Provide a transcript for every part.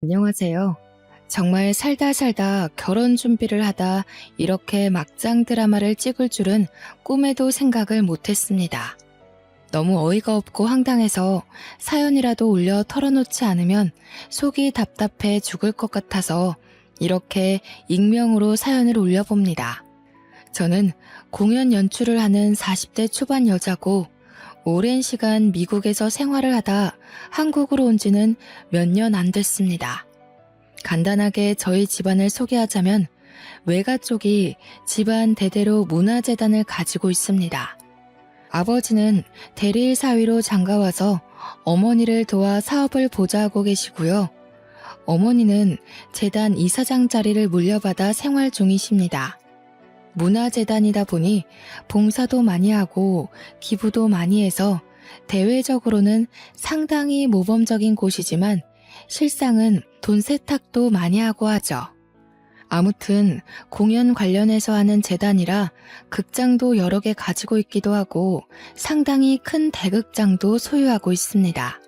안녕하세요. 정말 살다 살다 결혼 준비를 하다 이렇게 막장 드라마를 찍을 줄은 꿈에도 생각을 못했습니다. 너무 어이가 없고 황당해서 사연이라도 올려 털어놓지 않으면 속이 답답해 죽을 것 같아서 이렇게 익명으로 사연을 올려봅니다. 저는 공연 연출을 하는 40대 초반 여자고 오랜 시간 미국에서 생활을 하다 한국으로 온 지는 몇 년 안 됐습니다. 간단하게 저희 집안을 소개하자면 외가 쪽이 집안 대대로 문화재단을 가지고 있습니다. 아버지는 대리일 사위로 장가와서 어머니를 도와 사업을 보좌하고 계시고요. 어머니는 재단 이사장 자리를 물려받아 생활 중이십니다. 문화재단이다 보니 봉사도 많이 하고 기부도 많이 해서 대외적으로는 상당히 모범적인 곳이지만 실상은 돈 세탁도 많이 하고 하죠. 아무튼 공연 관련해서 하는 재단이라 극장도 여러 개 가지고 있기도 하고 상당히 큰 대극장도 소유하고 있습니다.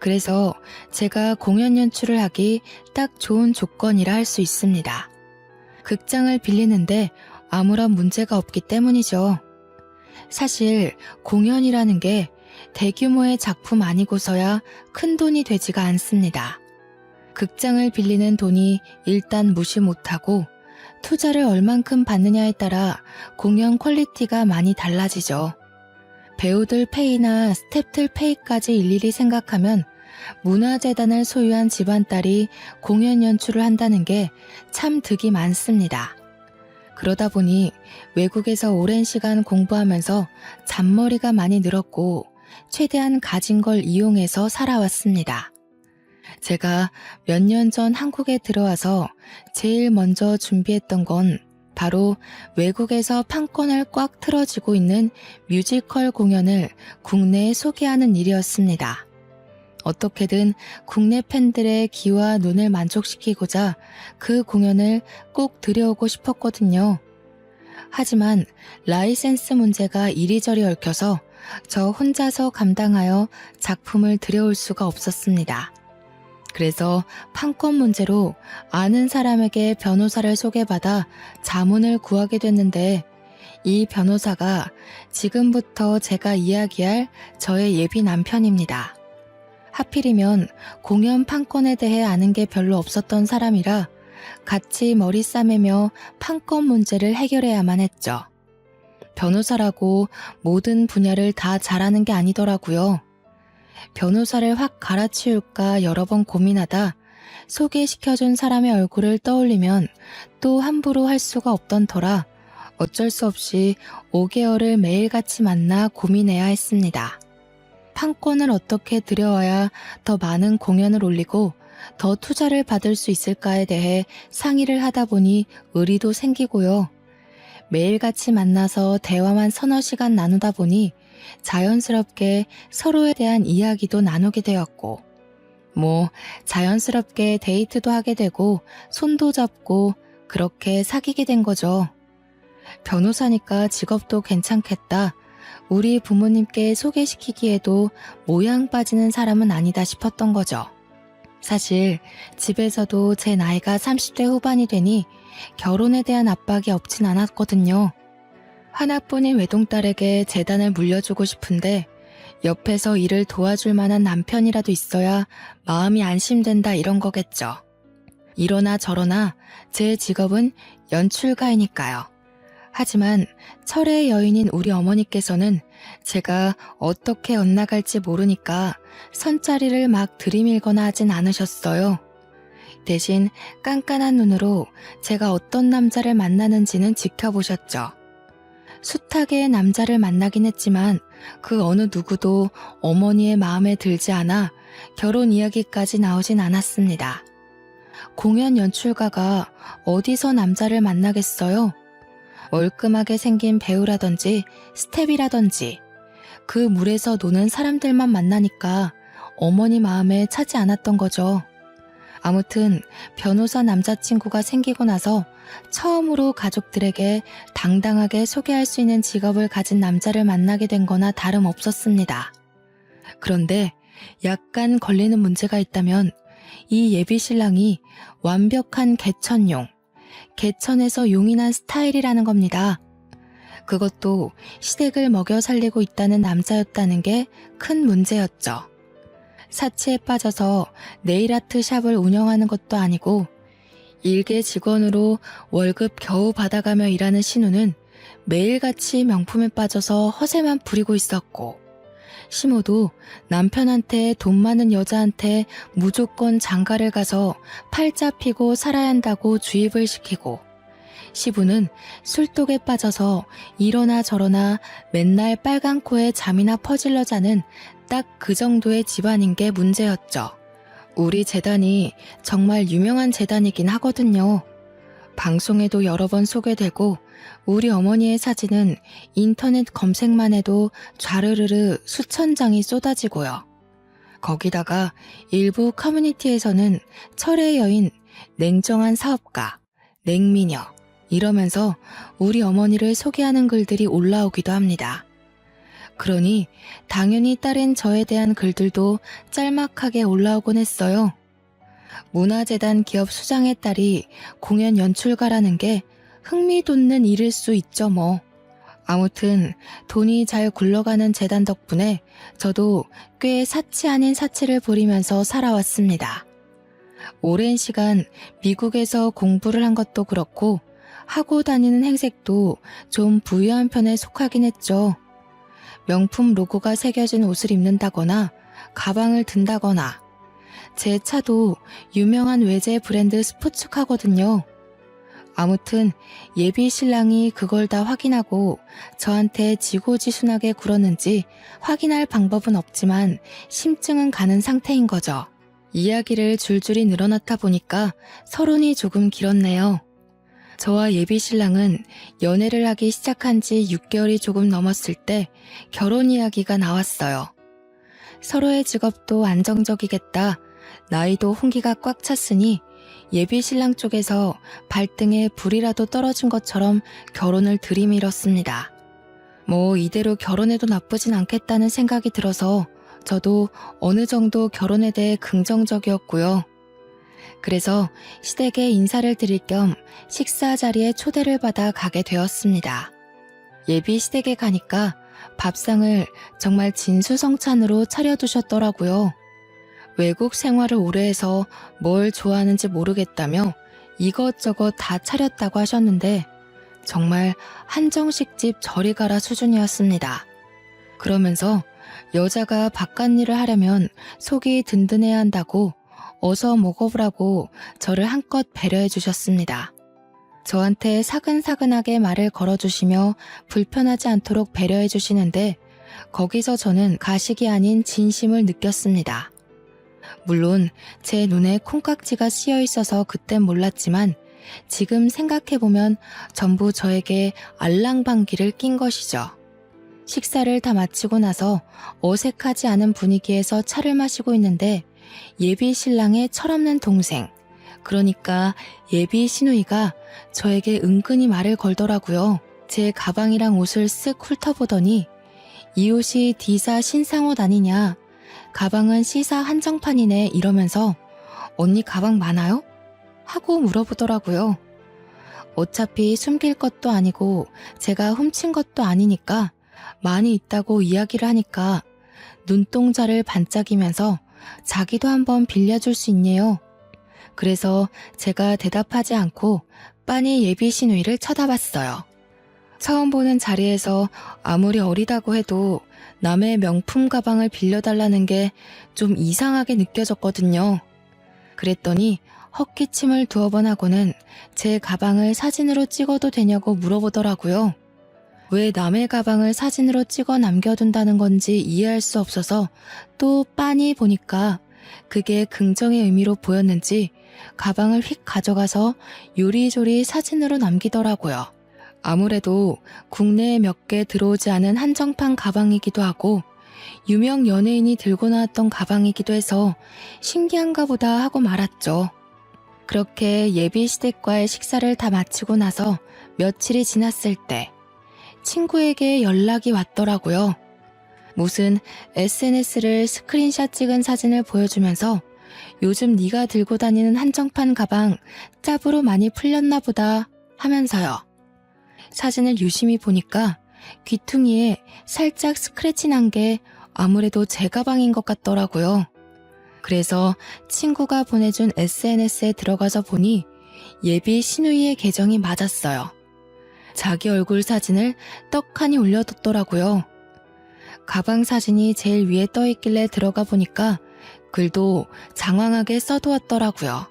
그래서 제가 공연 연출을 하기 딱 좋은 조건이라 할 수 있습니다. 극장을 빌리는데 아무런 문제가 없기 때문이죠. 사실 공연이라는 게 대규모의 작품 아니고서야 큰 돈이 되지가 않습니다. 극장을 빌리는 돈이 일단 무시 못하고 투자를 얼만큼 받느냐에 따라 공연 퀄리티가 많이 달라지죠. 배우들 페이나 스태프들 페이까지 일일이 생각하면 문화재단을 소유한 집안딸이 공연 연출을 한다는 게 참 득이 많습니다. 그러다 보니 외국에서 오랜 시간 공부하면서 잔머리가 많이 늘었고 최대한 가진 걸 이용해서 살아왔습니다. 제가 몇 년 전 한국에 들어와서 제일 먼저 준비했던 건 바로 외국에서 판권을 꽉 틀어지고 있는 뮤지컬 공연을 국내에 소개하는 일이었습니다. 어떻게든 국내 팬들의 귀와 눈을 만족시키고자 그 공연을 꼭 들여오고 싶었거든요. 하지만 라이센스 문제가 이리저리 얽혀서 저 혼자서 감당하여 작품을 들여올 수가 없었습니다. 그래서 판권 문제로 아는 사람에게 변호사를 소개받아 자문을 구하게 됐는데 이 변호사가 지금부터 제가 이야기할 저의 예비 남편입니다. 하필이면 공연 판권에 대해 아는 게 별로 없었던 사람이라 같이 머리 싸매며 판권 문제를 해결해야만 했죠. 변호사라고 모든 분야를 다 잘하는 게 아니더라고요. 변호사를 확 갈아치울까 여러 번 고민하다 소개시켜준 사람의 얼굴을 떠올리면 또 함부로 할 수가 없던 터라 어쩔 수 없이 5개월을 매일같이 만나 고민해야 했습니다. 판권을 어떻게 들여와야 더 많은 공연을 올리고 더 투자를 받을 수 있을까에 대해 상의를 하다 보니 의리도 생기고요. 매일같이 만나서 대화만 서너 시간 나누다 보니 자연스럽게 서로에 대한 이야기도 나누게 되었고 자연스럽게 데이트도 하게 되고 손도 잡고 그렇게 사귀게 된 거죠. 변호사니까 직업도 괜찮겠다. 우리 부모님께 소개시키기에도 모양 빠지는 사람은 아니다 싶었던 거죠. 사실 집에서도 제 나이가 30대 후반이 되니 결혼에 대한 압박이 없진 않았거든요. 하나뿐인 외동딸에게 재단을 물려주고 싶은데 옆에서 일을 도와줄 만한 남편이라도 있어야 마음이 안심된다 이런 거겠죠. 이러나 저러나 제 직업은 연출가이니까요. 하지만 철의 여인인 우리 어머니께서는 제가 어떻게 엇나갈지 모르니까 선자리를 막 들이밀거나 하진 않으셨어요. 대신 깐깐한 눈으로 제가 어떤 남자를 만나는지는 지켜보셨죠. 숱하게 남자를 만나긴 했지만 그 어느 누구도 어머니의 마음에 들지 않아 결혼 이야기까지 나오진 않았습니다. 공연 연출가가 어디서 남자를 만나겠어요? 멀끔하게 생긴 배우라든지 스텝이라든지 그 물에서 노는 사람들만 만나니까 어머니 마음에 차지 않았던 거죠. 아무튼 변호사 남자친구가 생기고 나서 처음으로 가족들에게 당당하게 소개할 수 있는 직업을 가진 남자를 만나게 된 거나 다름없었습니다. 그런데 약간 걸리는 문제가 있다면 이 예비 신랑이 완벽한 개천용, 개천에서 용이 난 스타일이라는 겁니다. 그것도 시댁을 먹여 살리고 있다는 남자였다는 게 큰 문제였죠. 사치에 빠져서 네일아트 샵을 운영하는 것도 아니고 일개 직원으로 월급 겨우 받아가며 일하는 신우는 매일같이 명품에 빠져서 허세만 부리고 있었고, 시모도 남편한테 돈 많은 여자한테 무조건 장가를 가서 팔자 피고 살아야 한다고 주입을 시키고, 시부는 술독에 빠져서 이러나 저러나 맨날 빨간 코에 잠이나 퍼질러 자는 딱 그 정도의 집안인 게 문제였죠. 우리 재단이 정말 유명한 재단이긴 하거든요. 방송에도 여러 번 소개되고 우리 어머니의 사진은 인터넷 검색만 해도 좌르르르 수천 장이 쏟아지고요. 거기다가 일부 커뮤니티에서는 철의 여인, 냉정한 사업가, 냉미녀 이러면서 우리 어머니를 소개하는 글들이 올라오기도 합니다. 그러니 당연히 딸인 저에 대한 글들도 짤막하게 올라오곤 했어요. 문화재단 기업 수장의 딸이 공연 연출가라는 게 흥미 돋는 일일 수 있죠 뭐. 아무튼 돈이 잘 굴러가는 재단 덕분에 저도 꽤 사치 아닌 사치를 부리면서 살아왔습니다. 오랜 시간 미국에서 공부를 한 것도 그렇고 하고 다니는 행색도 좀 부유한 편에 속하긴 했죠. 명품 로고가 새겨진 옷을 입는다거나 가방을 든다거나 제 차도 유명한 외제 브랜드 스포츠카거든요. 아무튼 예비 신랑이 그걸 다 확인하고 저한테 지고지순하게 굴었는지 확인할 방법은 없지만 심증은 가는 상태인 거죠. 이야기를 줄줄이 늘어놓다 보니까 서론이 조금 길었네요. 저와 예비 신랑은 연애를 하기 시작한 지 6개월이 조금 넘었을 때 결혼 이야기가 나왔어요. 서로의 직업도 안정적이겠다. 나이도 홍기가 꽉 찼으니 예비 신랑 쪽에서 발등에 불이라도 떨어진 것처럼 결혼을 들이밀었습니다. 뭐 이대로 결혼해도 나쁘진 않겠다는 생각이 들어서 저도 어느 정도 결혼에 대해 긍정적이었고요. 그래서 시댁에 인사를 드릴 겸 식사 자리에 초대를 받아 가게 되었습니다. 예비 시댁에 가니까 밥상을 정말 진수성찬으로 차려두셨더라고요. 외국 생활을 오래 해서 뭘 좋아하는지 모르겠다며 이것저것 다 차렸다고 하셨는데 정말 한정식집 저리 가라 수준이었습니다. 그러면서 여자가 바깥일을 하려면 속이 든든해야 한다고 어서 먹어보라고 저를 한껏 배려해 주셨습니다. 저한테 사근사근하게 말을 걸어주시며 불편하지 않도록 배려해 주시는데 거기서 저는 가식이 아닌 진심을 느꼈습니다. 물론 제 눈에 콩깍지가 씌여 있어서 그땐 몰랐지만 지금 생각해보면 전부 저에게 알랑방귀를 낀 것이죠. 식사를 다 마치고 나서 어색하지 않은 분위기에서 차를 마시고 있는데 예비 신랑의 철없는 동생, 그러니까 예비 시누이가 저에게 은근히 말을 걸더라고요. 제 가방이랑 옷을 쓱 훑어보더니 이 옷이 D사 신상옷 아니냐, 가방은 C사 한정판이네 이러면서 언니 가방 많아요? 하고 물어보더라고요. 어차피 숨길 것도 아니고 제가 훔친 것도 아니니까 많이 있다고 이야기를 하니까 눈동자를 반짝이면서 자기도 한번 빌려줄 수 있네요. 그래서 제가 대답하지 않고 빤히 예비 시누이를 쳐다봤어요. 처음 보는 자리에서 아무리 어리다고 해도 남의 명품 가방을 빌려달라는 게 좀 이상하게 느껴졌거든요. 그랬더니 헛기침을 두어 번 하고는 제 가방을 사진으로 찍어도 되냐고 물어보더라고요. 왜 남의 가방을 사진으로 찍어 남겨둔다는 건지 이해할 수 없어서 또 빤히 보니까 그게 긍정의 의미로 보였는지 가방을 휙 가져가서 요리조리 사진으로 남기더라고요. 아무래도 국내에 몇 개 들어오지 않은 한정판 가방이기도 하고 유명 연예인이 들고 나왔던 가방이기도 해서 신기한가 보다 하고 말았죠. 그렇게 예비 시댁과의 식사를 다 마치고 나서 며칠이 지났을 때 친구에게 연락이 왔더라고요. 무슨 SNS를 스크린샷 찍은 사진을 보여주면서 요즘 네가 들고 다니는 한정판 가방 짭으로 많이 풀렸나 보다 하면서요. 사진을 유심히 보니까 귀퉁이에 살짝 스크래치 난 게 아무래도 제 가방인 것 같더라고요. 그래서 친구가 보내준 SNS에 들어가서 보니 예비 시누이의 계정이 맞았어요. 자기 얼굴 사진을 떡하니 올려뒀더라고요. 가방 사진이 제일 위에 떠있길래 들어가 보니까 글도 장황하게 써두었더라고요.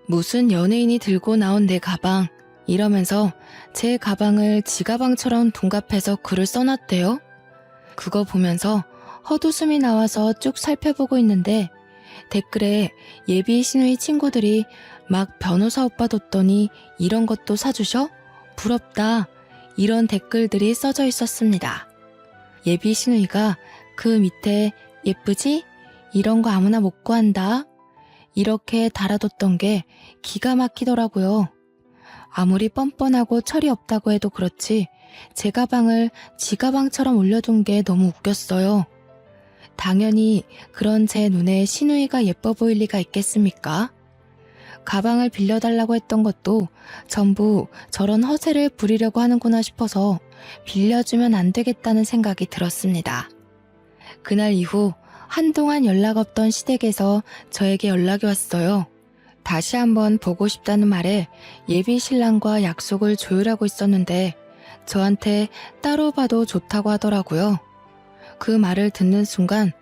무슨 연예인이 들고 나온 내 가방 이러면서 제 가방을 지 가방처럼 둔갑해서 글을 써놨대요. 그거 보면서 헛웃음이 나와서 쭉 살펴보고 있는데 댓글에 예비 시누이 친구들이 막 변호사 오빠 뒀더니 이런 것도 사주셔? 부럽다. 이런 댓글들이 써져 있었습니다. 예비 시누이가 그 밑에 예쁘지? 이런 거 아무나 못 구한다. 이렇게 달아뒀던 게 기가 막히더라고요. 아무리 뻔뻔하고 철이 없다고 해도 그렇지 제 가방을 지 가방처럼 올려둔 게 너무 웃겼어요. 당연히 그런 제 눈에 시누이가 예뻐 보일 리가 있겠습니까? 가방을 빌려달라고 했던 것도 전부 저런 허세를 부리려고 하는구나 싶어서 빌려주면 안 되겠다는 생각이 들었습니다. 그날 이후 한동안 연락 없던 시댁에서 저에게 연락이 왔어요. 다시 한번 보고 싶다는 말에 예비 신랑과 약속을 조율하고 있었는데 저한테 따로 봐도 좋다고 하더라고요. 그 말을 듣는 순간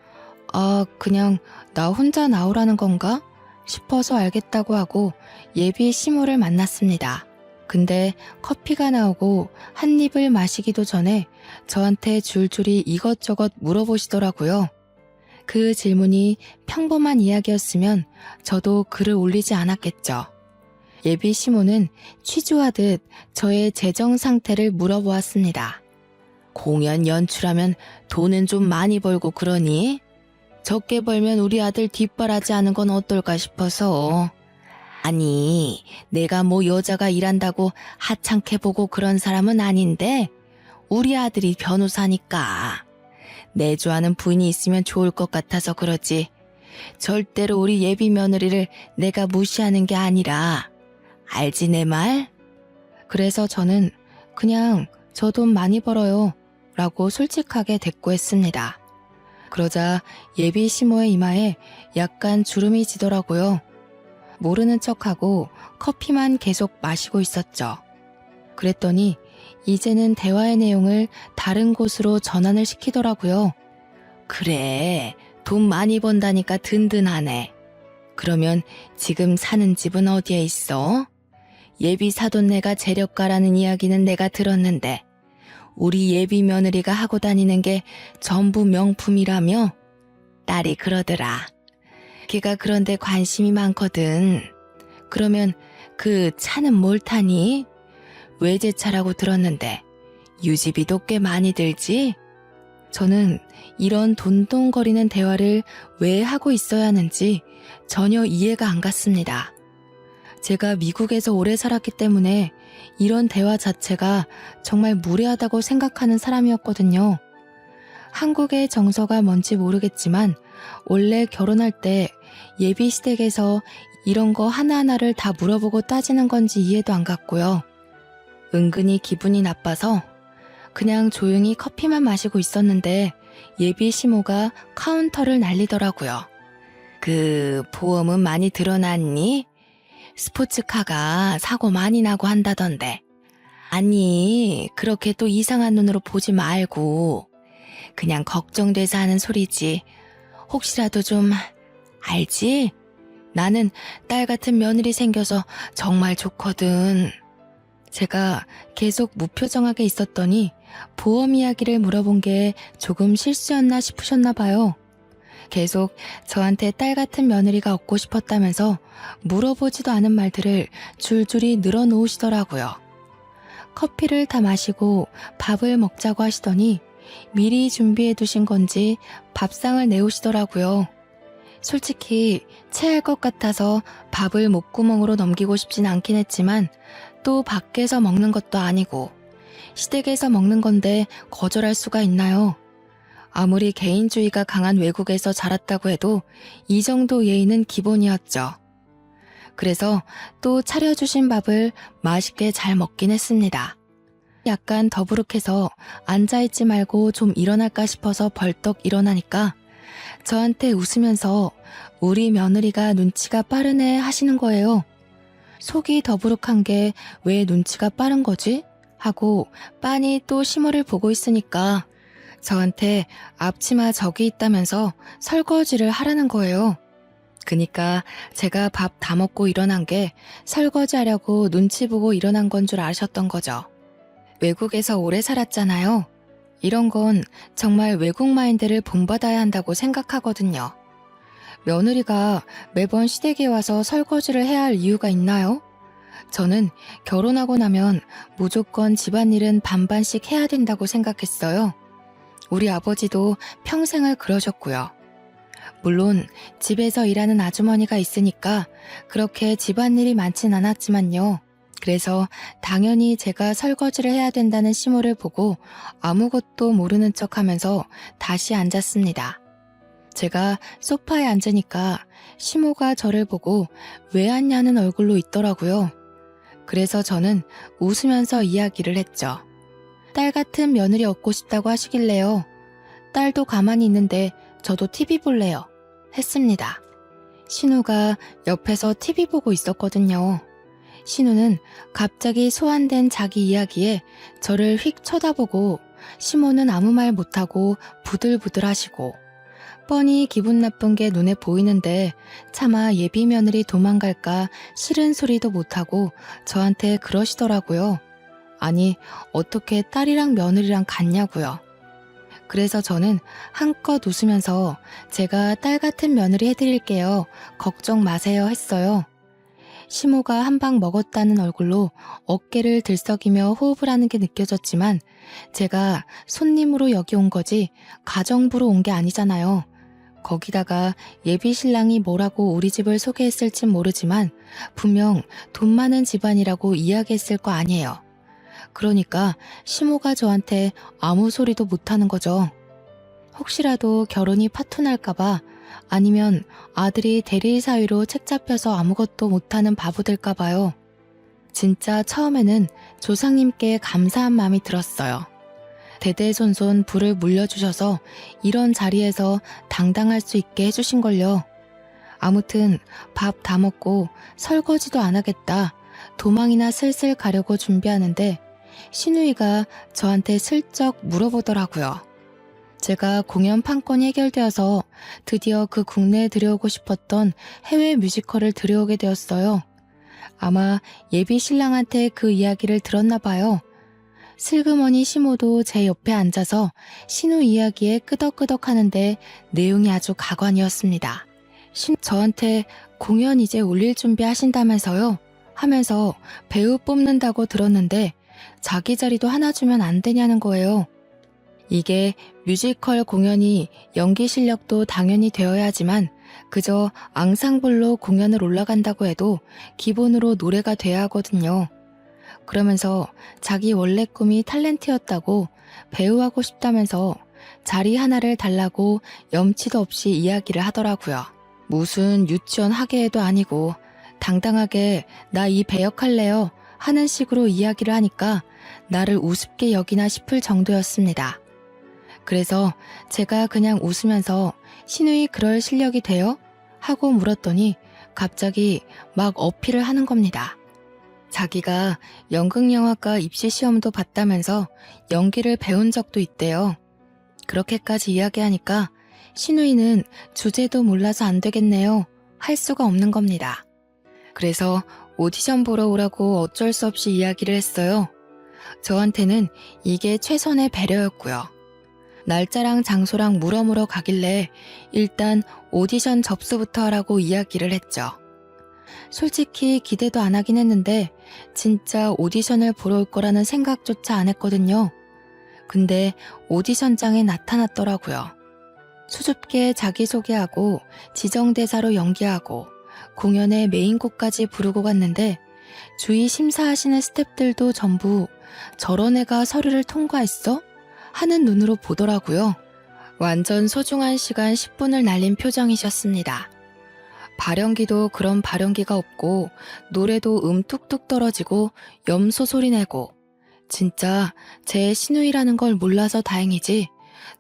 그냥 나 혼자 나오라는 건가? 싶어서 알겠다고 하고 예비 시모를 만났습니다. 근데 커피가 나오고 한 입을 마시기도 전에 저한테 줄줄이 이것저것 물어보시더라고요. 그 질문이 평범한 이야기였으면 저도 글을 올리지 않았겠죠. 예비 시모는 취조하듯 저의 재정 상태를 물어보았습니다. 공연 연출하면 돈은 좀 많이 벌고 그러니? 적게 벌면 우리 아들 뒷바라지 하는 건 어떨까 싶어서. 아니, 내가 뭐 여자가 일한다고 하찮게 보고 그런 사람은 아닌데 우리 아들이 변호사니까. 내조하는 부인이 있으면 좋을 것 같아서 그러지. 절대로 우리 예비 며느리를 내가 무시하는 게 아니라. 알지 내 말? 그래서 저는 그냥 저 돈 많이 벌어요 라고 솔직하게 대꾸했습니다. 그러자 예비 시모의 이마에 약간 주름이 지더라고요. 모르는 척하고 커피만 계속 마시고 있었죠. 그랬더니 이제는 대화의 내용을 다른 곳으로 전환을 시키더라고요. 그래, 돈 많이 번다니까 든든하네. 그러면 지금 사는 집은 어디에 있어? 예비 사돈네가 재력가라는 이야기는 내가 들었는데 우리 예비 며느리가 하고 다니는 게 전부 명품이라며? 딸이 그러더라. 걔가 그런데 관심이 많거든. 그러면 그 차는 뭘 타니? 외제차라고 들었는데 유지비도 꽤 많이 들지? 저는 이런 돈돈거리는 대화를 왜 하고 있어야 하는지 전혀 이해가 안 갔습니다. 제가 미국에서 오래 살았기 때문에 이런 대화 자체가 정말 무례하다고 생각하는 사람이었거든요. 한국의 정서가 뭔지 모르겠지만 원래 결혼할 때 예비 시댁에서 이런 거 하나하나를 다 물어보고 따지는 건지 이해도 안 갔고요. 은근히 기분이 나빠서 그냥 조용히 커피만 마시고 있었는데 예비 시모가 카운터를 날리더라고요. 그 보험은 많이 들어놨니? 스포츠카가 사고 많이 나고 한다던데. 아니, 그렇게 또 이상한 눈으로 보지 말고 그냥 걱정돼서 하는 소리지. 혹시라도 좀 알지? 나는 딸 같은 며느리 생겨서 정말 좋거든. 제가 계속 무표정하게 있었더니 보험 이야기를 물어본 게 조금 실수였나 싶으셨나 봐요. 계속 저한테 딸 같은 며느리가 얻고 싶었다면서 물어보지도 않은 말들을 줄줄이 늘어놓으시더라고요. 커피를 다 마시고 밥을 먹자고 하시더니 미리 준비해 두신 건지 밥상을 내오시더라고요. 솔직히 체할 것 같아서 밥을 목구멍으로 넘기고 싶진 않긴 했지만 또 밖에서 먹는 것도 아니고 시댁에서 먹는 건데 거절할 수가 있나요? 아무리 개인주의가 강한 외국에서 자랐다고 해도 이 정도 예의는 기본이었죠. 그래서 또 차려주신 밥을 맛있게 잘 먹긴 했습니다. 약간 더부룩해서 앉아있지 말고 좀 일어날까 싶어서 벌떡 일어나니까 저한테 웃으면서 우리 며느리가 눈치가 빠르네 하시는 거예요. 속이 더부룩한 게 왜 눈치가 빠른 거지? 하고 빤히 또 시모를 보고 있으니까 저한테 앞치마 저기 있다면서 설거지를 하라는 거예요. 그니까 제가 밥 다 먹고 일어난 게 설거지 하려고 눈치 보고 일어난 건 줄 아셨던 거죠. 외국에서 오래 살았잖아요. 이런 건 정말 외국 마인드를 본받아야 한다고 생각하거든요. 며느리가 매번 시댁에 와서 설거지를 해야 할 이유가 있나요? 저는 결혼하고 나면 무조건 집안일은 반반씩 해야 된다고 생각했어요. 우리 아버지도 평생을 그러셨고요. 물론 집에서 일하는 아주머니가 있으니까 그렇게 집안일이 많진 않았지만요. 그래서 당연히 제가 설거지를 해야 된다는 시모를 보고 아무것도 모르는 척하면서 다시 앉았습니다. 제가 소파에 앉으니까 시모가 저를 보고 왜 앉냐는 얼굴로 있더라고요. 그래서 저는 웃으면서 이야기를 했죠. 딸 같은 며느리 얻고 싶다고 하시길래요. 딸도 가만히 있는데 저도 TV 볼래요. 했습니다. 신우가 옆에서 TV 보고 있었거든요. 신우는 갑자기 소환된 자기 이야기에 저를 휙 쳐다보고 시모는 아무 말 못하고 부들부들 하시고 뻔히 기분 나쁜 게 눈에 보이는데 차마 예비 며느리 도망갈까 싫은 소리도 못하고 저한테 그러시더라고요. 아니 어떻게 딸이랑 며느리랑 같냐고요. 그래서 저는 한껏 웃으면서 제가 딸 같은 며느리 해드릴게요. 걱정 마세요 했어요. 시모가 한 방 먹었다는 얼굴로 어깨를 들썩이며 호흡을 하는 게 느껴졌지만 제가 손님으로 여기 온 거지 가정부로 온 게 아니잖아요. 거기다가 예비 신랑이 뭐라고 우리 집을 소개했을진 모르지만 분명 돈 많은 집안이라고 이야기했을 거 아니에요. 그러니까 시모가 저한테 아무 소리도 못하는 거죠. 혹시라도 결혼이 파토날까봐 아니면 아들이 대리 사위로 책 잡혀서 아무것도 못하는 바보 될까봐요. 진짜 처음에는 조상님께 감사한 마음이 들었어요. 대대손손 부를 물려주셔서 이런 자리에서 당당할 수 있게 해주신걸요. 아무튼 밥 다 먹고 설거지도 안 하겠다. 도망이나 슬슬 가려고 준비하는데 신우이가 저한테 슬쩍 물어보더라고요. 제가 공연 판권이 해결되어서 드디어 그 국내에 들여오고 싶었던 해외 뮤지컬을 들여오게 되었어요. 아마 예비 신랑한테 그 이야기를 들었나 봐요. 슬그머니 시모도 제 옆에 앉아서 신우 이야기에 끄덕끄덕 하는데 내용이 아주 가관이었습니다. 저한테 공연 이제 올릴 준비 하신다면서요? 하면서 배우 뽑는다고 들었는데 자기 자리도 하나 주면 안 되냐는 거예요. 이게 뮤지컬 공연이 연기 실력도 당연히 되어야 하지만 그저 앙상블로 공연을 올라간다고 해도 기본으로 노래가 돼야 하거든요. 그러면서 자기 원래 꿈이 탤런트였다고 배우하고 싶다면서 자리 하나를 달라고 염치도 없이 이야기를 하더라고요. 무슨 유치원 학예회도 아니고 당당하게 나 이 배역할래요 하는 식으로 이야기를 하니까 나를 우습게 여기나 싶을 정도였습니다. 그래서 제가 그냥 웃으면서 신우이 그럴 실력이 돼요? 하고 물었더니 갑자기 막 어필을 하는 겁니다. 자기가 연극영화과 입시시험도 봤다면서 연기를 배운 적도 있대요. 그렇게까지 이야기하니까 신우이는 주제도 몰라서 안 되겠네요. 할 수가 없는 겁니다. 그래서 오디션 보러 오라고 어쩔 수 없이 이야기를 했어요. 저한테는 이게 최선의 배려였고요. 날짜랑 장소랑 물어물어 가길래 일단 오디션 접수부터 하라고 이야기를 했죠. 솔직히 기대도 안 하긴 했는데 진짜 오디션을 보러 올 거라는 생각조차 안 했거든요. 근데 오디션장에 나타났더라고요. 수줍게 자기소개하고 지정대사로 연기하고 공연의 메인곡까지 부르고 갔는데 주위 심사하시는 스태프들도 전부 저런 애가 서류를 통과했어? 하는 눈으로 보더라고요. 완전 소중한 시간 10분을 날린 표정이셨습니다. 발연기도 그런 발연기가 없고 노래도 툭툭 떨어지고 염소 소리 내고 진짜 제 시누이라는 걸 몰라서 다행이지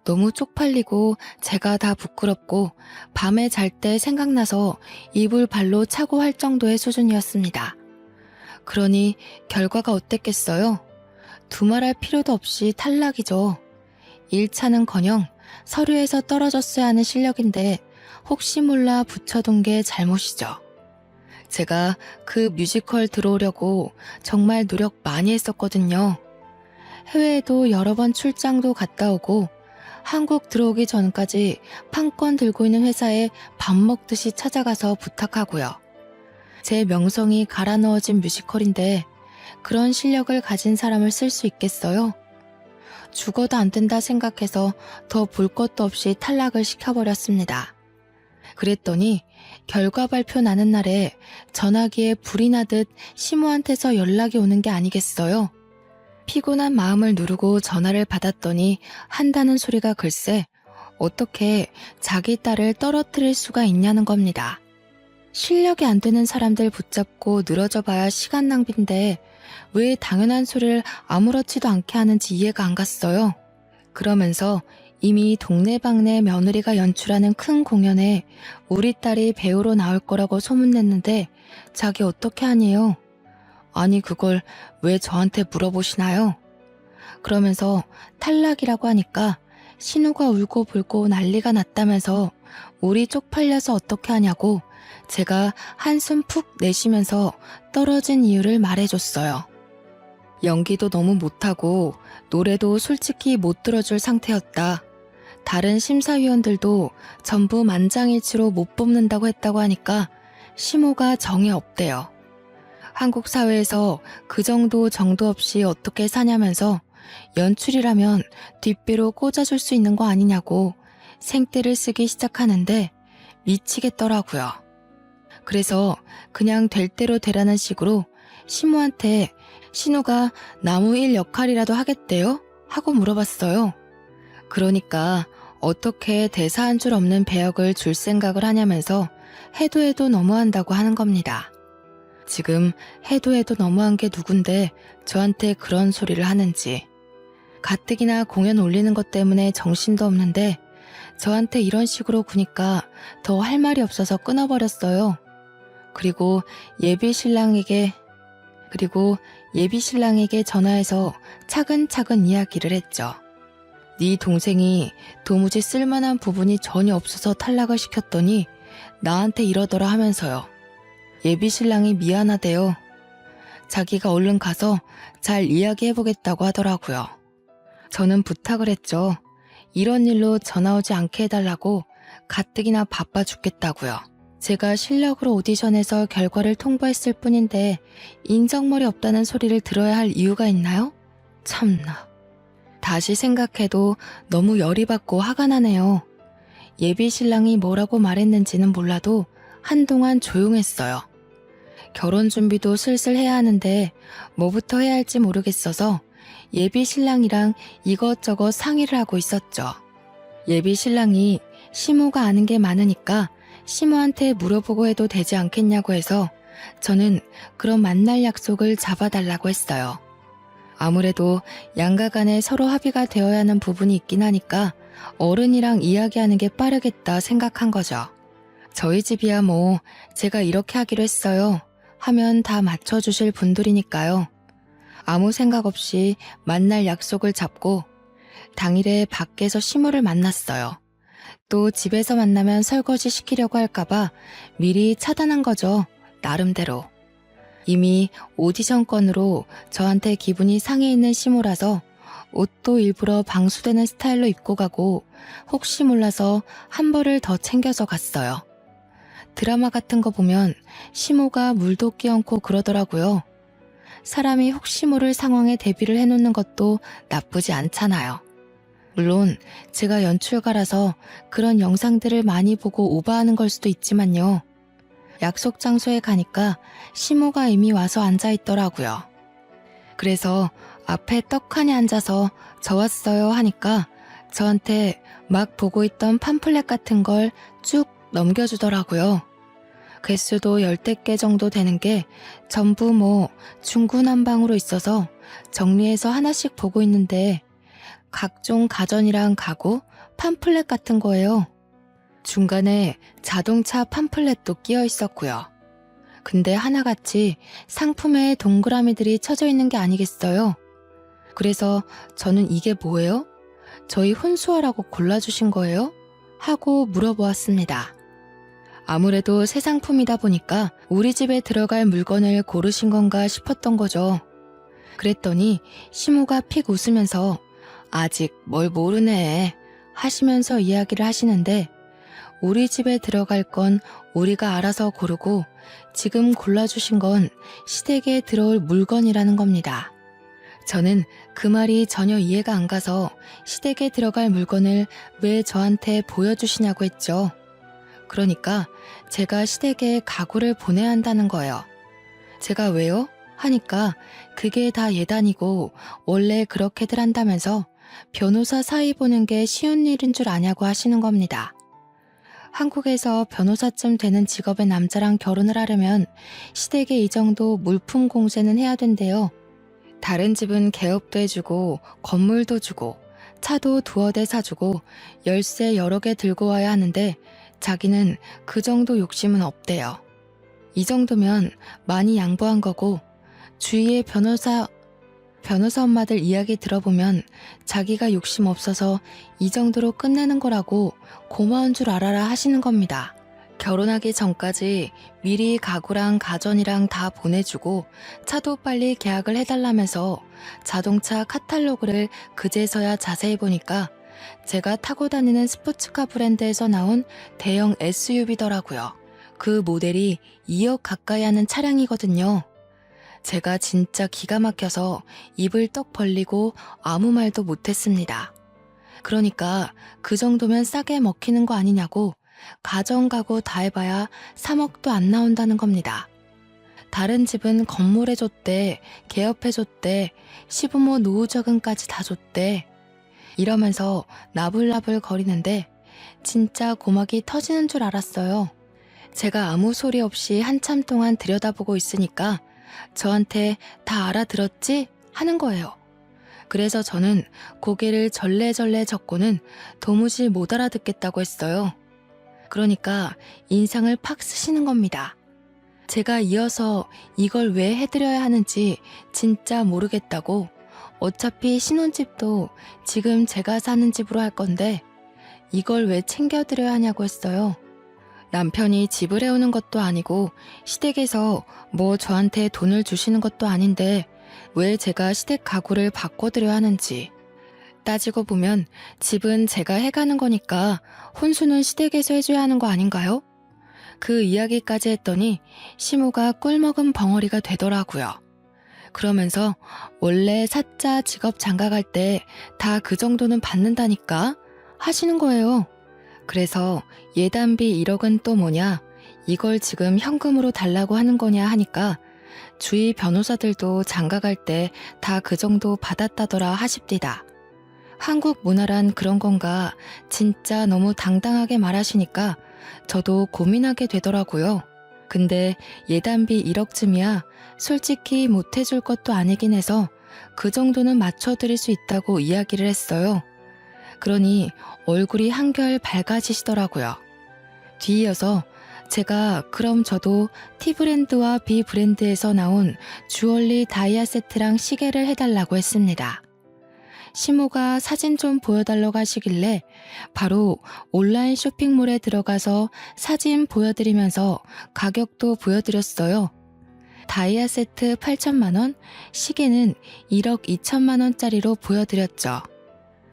너무 쪽팔리고 제가 다 부끄럽고 밤에 잘 때 생각나서 이불 발로 차고 할 정도의 수준이었습니다. 그러니 결과가 어땠겠어요? 두말할 필요도 없이 탈락이죠. 1차는커녕 서류에서 떨어졌어야 하는 실력인데 혹시 몰라 붙여둔 게 잘못이죠. 제가 그 뮤지컬 들어오려고 정말 노력 많이 했었거든요. 해외에도 여러 번 출장도 갔다 오고 한국 들어오기 전까지 판권 들고 있는 회사에 밥 먹듯이 찾아가서 부탁하고요. 제 명성이 갈아 넣어진 뮤지컬인데 그런 실력을 가진 사람을 쓸 수 있겠어요? 죽어도 안 된다 생각해서 더 볼 것도 없이 탈락을 시켜버렸습니다. 그랬더니 결과 발표 나는 날에 전화기에 불이 나듯 시모한테서 연락이 오는 게 아니겠어요? 피곤한 마음을 누르고 전화를 받았더니 한다는 소리가 글쎄 어떻게 자기 딸을 떨어뜨릴 수가 있냐는 겁니다. 실력이 안 되는 사람들 붙잡고 늘어져 봐야 시간 낭비인데 왜 당연한 소리를 아무렇지도 않게 하는지 이해가 안 갔어요. 그러면서 이미 동네방네 며느리가 연출하는 큰 공연에 우리 딸이 배우로 나올 거라고 소문냈는데 자기 어떻게 하니요? 아니 그걸 왜 저한테 물어보시나요? 그러면서 탈락이라고 하니까 신우가 울고불고 난리가 났다면서 우리 쪽팔려서 어떻게 하냐고 제가 한숨 푹 내쉬면서 떨어진 이유를 말해줬어요. 연기도 너무 못하고 노래도 솔직히 못 들어줄 상태였다. 다른 심사위원들도 전부 만장일치로 못 뽑는다고 했다고 하니까 시모가 정이 없대요. 한국 사회에서 그 정도 정도 없이 어떻게 사냐면서 연출이라면 뒷배로 꽂아줄 수 있는 거 아니냐고 생떼를 쓰기 시작하는데 미치겠더라고요. 그래서 그냥 될 대로 되라는 식으로 시모한테 신우가 나무 일 역할이라도 하겠대요? 하고 물어봤어요. 그러니까 어떻게 대사 한 줄 없는 배역을 줄 생각을 하냐면서 해도 너무한다고 하는 겁니다. 지금 해도 너무한 게 누군데 저한테 그런 소리를 하는지. 가뜩이나 공연 올리는 것 때문에 정신도 없는데 저한테 이런 식으로 구니까 더 할 말이 없어서 끊어버렸어요. 그리고 예비 신랑에게 전화해서 차근차근 이야기를 했죠. 네 동생이 도무지 쓸만한 부분이 전혀 없어서 탈락을 시켰더니 나한테 이러더라 하면서요. 예비 신랑이 미안하대요. 자기가 얼른 가서 잘 이야기해보겠다고 하더라고요. 저는 부탁을 했죠. 이런 일로 전화 오지 않게 해달라고 가뜩이나 바빠 죽겠다고요. 제가 실력으로 오디션에서 결과를 통보했을 뿐인데 인정머리 없다는 소리를 들어야 할 이유가 있나요? 참나. 다시 생각해도 너무 열이 받고 화가 나네요. 예비 신랑이 뭐라고 말했는지는 몰라도 한동안 조용했어요. 결혼 준비도 슬슬 해야 하는데 뭐부터 해야 할지 모르겠어서 예비 신랑이랑 이것저것 상의를 하고 있었죠. 예비 신랑이 시모가 아는 게 많으니까 시모한테 물어보고 해도 되지 않겠냐고 해서 저는 그런 만날 약속을 잡아달라고 했어요. 아무래도 양가 간에 서로 합의가 되어야 하는 부분이 있긴 하니까 어른이랑 이야기하는 게 빠르겠다 생각한 거죠. 저희 집이야 뭐 제가 이렇게 하기로 했어요 하면 다 맞춰주실 분들이니까요. 아무 생각 없이 만날 약속을 잡고 당일에 밖에서 시모를 만났어요. 또 집에서 만나면 설거지 시키려고 할까봐 미리 차단한 거죠. 나름대로. 이미 오디션 건으로 저한테 기분이 상해 있는 시모라서 옷도 일부러 방수되는 스타일로 입고 가고 혹시 몰라서 한 벌을 더 챙겨서 갔어요. 드라마 같은 거 보면 시모가 물도 끼얹고 그러더라고요. 사람이 혹시 모를 상황에 대비를 해놓는 것도 나쁘지 않잖아요. 물론 제가 연출가라서 그런 영상들을 많이 보고 오버하는 걸 수도 있지만요. 약속 장소에 가니까 시모가 이미 와서 앉아 있더라고요. 그래서 앞에 떡하니 앉아서 저 왔어요 하니까 저한테 막 보고 있던 팜플렛 같은 걸 쭉 넘겨주더라고요. 개수도 10대 개 정도 되는 게 전부 중구난방으로 있어서 정리해서 하나씩 보고 있는데 각종 가전이랑 가구, 팜플렛 같은 거예요. 중간에 자동차 팜플렛도 끼어 있었고요. 근데 하나같이 상품에 동그라미들이 쳐져 있는 게 아니겠어요? 그래서 저는 이게 뭐예요? 저희 혼수하라고 골라주신 거예요? 하고 물어보았습니다. 아무래도 새 상품이다 보니까 우리 집에 들어갈 물건을 고르신 건가 싶었던 거죠. 그랬더니 시모가 픽 웃으면서 아직 뭘 모르네 하시면서 이야기를 하시는데 우리 집에 들어갈 건 우리가 알아서 고르고 지금 골라주신 건 시댁에 들어올 물건이라는 겁니다. 저는 그 말이 전혀 이해가 안 가서 시댁에 들어갈 물건을 왜 저한테 보여주시냐고 했죠. 그러니까 제가 시댁에 가구를 보내야 한다는 거예요. 제가 왜요? 하니까 그게 다 예단이고 원래 그렇게들 한다면서 변호사 사이 보는 게 쉬운 일인 줄 아냐고 하시는 겁니다. 한국에서 변호사쯤 되는 직업의 남자랑 결혼을 하려면 시댁에 이 정도 물품 공세는 해야 된대요. 다른 집은 개업도 해주고 건물도 주고 차도 두어 대 사주고 열쇠 여러 개 들고 와야 하는데 자기는 그 정도 욕심은 없대요. 이 정도면 많이 양보한 거고 주위의 변호사 엄마들 이야기 들어보면 자기가 욕심 없어서 이 정도로 끝내는 거라고 고마운 줄 알아라 하시는 겁니다. 결혼하기 전까지 미리 가구랑 가전이랑 다 보내주고 차도 빨리 계약을 해달라면서 자동차 카탈로그를 그제서야 자세히 보니까 제가 타고 다니는 스포츠카 브랜드에서 나온 대형 SUV더라고요. 그 모델이 2억 가까이 하는 차량이거든요. 제가 진짜 기가 막혀서 입을 떡 벌리고 아무 말도 못했습니다. 그러니까 그 정도면 싸게 먹히는 거 아니냐고 가전 가구 다 해봐야 3억도 안 나온다는 겁니다. 다른 집은 건물해줬대, 개업해줬대, 시부모 노후저금까지 다 줬대. 이러면서 나불나불 거리는데 진짜 고막이 터지는 줄 알았어요. 제가 아무 소리 없이 한참 동안 들여다보고 있으니까 저한테 다 알아들었지? 하는 거예요. 그래서 저는 고개를 절레절레 젓고는 도무지 못 알아듣겠다고 했어요. 그러니까 인상을 팍 쓰시는 겁니다. 제가 이어서 이걸 왜 해드려야 하는지 진짜 모르겠다고 어차피 신혼집도 지금 제가 사는 집으로 할 건데 이걸 왜 챙겨드려야 하냐고 했어요. 남편이 집을 해오는 것도 아니고 시댁에서 저한테 돈을 주시는 것도 아닌데 왜 제가 시댁 가구를 바꿔드려야 하는지. 따지고 보면 집은 제가 해가는 거니까 혼수는 시댁에서 해줘야 하는 거 아닌가요? 그 이야기까지 했더니 시모가 꿀먹은 벙어리가 되더라고요. 그러면서 원래 사자 직업 장가갈 때 다 그 정도는 받는다니까 하시는 거예요. 그래서 예단비 1억은 또 뭐냐, 이걸 지금 현금으로 달라고 하는 거냐 하니까 주위 변호사들도 장가갈 때 다 그 정도 받았다더라 하십디다. 한국 문화란 그런 건가 진짜 너무 당당하게 말하시니까 저도 고민하게 되더라고요. 근데 예단비 1억쯤이야 솔직히 못해줄 것도 아니긴 해서 그 정도는 맞춰드릴 수 있다고 이야기를 했어요. 그러니 얼굴이 한결 밝아지시더라고요. 뒤이어서 제가 그럼 저도 T브랜드와 B브랜드에서 나온 주얼리 다이아 세트랑 시계를 해달라고 했습니다. 시모가 사진 좀 보여달라고 하시길래 바로 온라인 쇼핑몰에 들어가서 사진 보여드리면서 가격도 보여드렸어요. 다이아 세트 8천만 원, 시계는 1억 2천만 원짜리로 보여드렸죠.